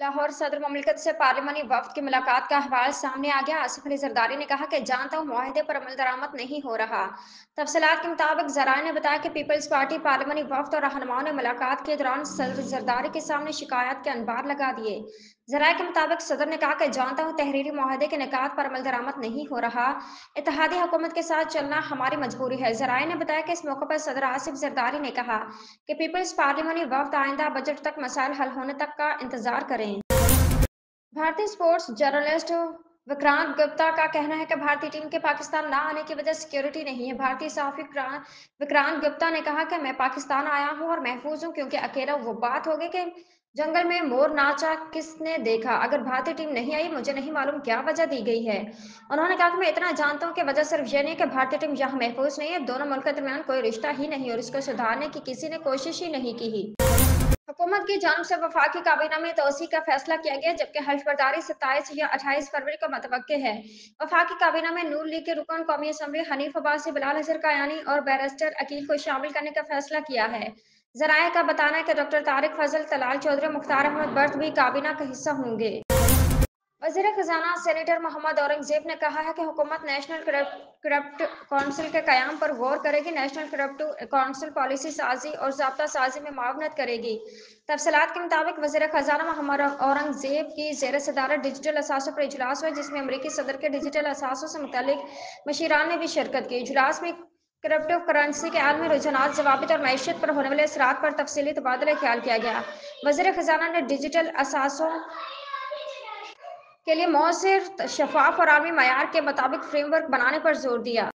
लाहौर सदर ममलिकत से पार्लिमानी वफ्द की मुलाकात का अहवाल सामने आ गया। आसिफ अली जरदारी ने कहा कि जानता हूँ मुआहदे पर अमल दरामद नहीं हो रहा। तफसीलात के मुताबिक जराये ने बताया कि पीपल्स पार्टी पार्लिमानी वफ्द और रहनुमाओं ने मुलाकात के दौरान सदर जरदारी के सामने शिकायत के अनबार लगा दिए। जराये के मुताबिक सदर ने कहा कि जानता हूँ तहरीरी मुआहदे के निकात पर अमल दरामद नहीं हो रहा। इत्तेहादी हुकूमत के साथ चलना हमारी मजबूरी है। जराये ने बताया कि इस मौके पर सदर आसिफ जरदारी ने कहा कि पीपल्स पार्लिमानी वफ्द आइंदा बजट तक मसाइल हल होने तक का इंतजार करें। भारतीय स्पोर्ट्स जर्नलिस्ट विक्रांत गुप्ता का कहना है कि भारतीय टीम के पाकिस्तान ना आने की वजह सिक्योरिटी नहीं है। भारतीय सहाफी विक्रांत गुप्ता ने कहा कि मैं पाकिस्तान आया हूं और महफूज हूं, क्योंकि अकेला वो बात हो गई कि जंगल में मोर नाचा किसने देखा। अगर भारतीय टीम नहीं आई, मुझे नहीं मालूम क्या वजह दी गई है। उन्होंने कहा कि मैं इतना जानता हूं कि वजह सिर्फ ये नहीं कि भारतीय टीम यहाँ महफूज नहीं है। दोनों मुल्क के दरमियान कोई रिश्ता ही नहीं और इसको सुधारने की किसी ने कोशिश ही नहीं की। हुकूमत की जानिब से वफाकी काबीना में तोसी का फैसला किया गया, जबकि हल्फ बर्दारी 27 या 28 फरवरी को मतवक्के है। वफाकी काबीना में नून लीग के रुकन कौमी असम्बली हनीफ अब्बासी, बिलाल हसन कायानी और बैरिस्टर अकील को शामिल करने का फैसला किया है। जराये का बताना है कि डॉक्टर तारिक फजल, तलाल चौधरी, मुख्तार अहमद बर्द भी काबीना का हिस्सा होंगे। वज़ीर ख़ज़ाना सेनेटर मोहम्मद औरंगज़ेब ने कहा है कि हुकूमत नेशनल करप्ट कौंसिल के क़याम पर गौर करेगी। नेशनल करप्ट कौंसिल पॉलिसी साजी और ज़ाब्ता साजी में मुआवनत करेगी। तफसीलात के मुताबिक वज़ीर ख़ज़ाना मोहम्मद औरंगज़ेब की ज़ेर सदारत डिजिटल असासों पर इजलास हुआ, जिसमें अमरीकी सदर के डिजिटल असासों से मुतल्लिक मशीरान ने भी शिरकत की। इजलास में क्रिप्टो करेंसी के आलमी रुझानात, ज़वाबित और मईशत पर होने वाले असरात पर तफसीली तबादला ख्याल किया गया। वज़ीर ख़ज़ाना ने डिजिटल असासों के लिए मौसर, शफाफ और आलमी मयार के मुताबिक फ्रेमवर्क बनाने पर जोर दिया।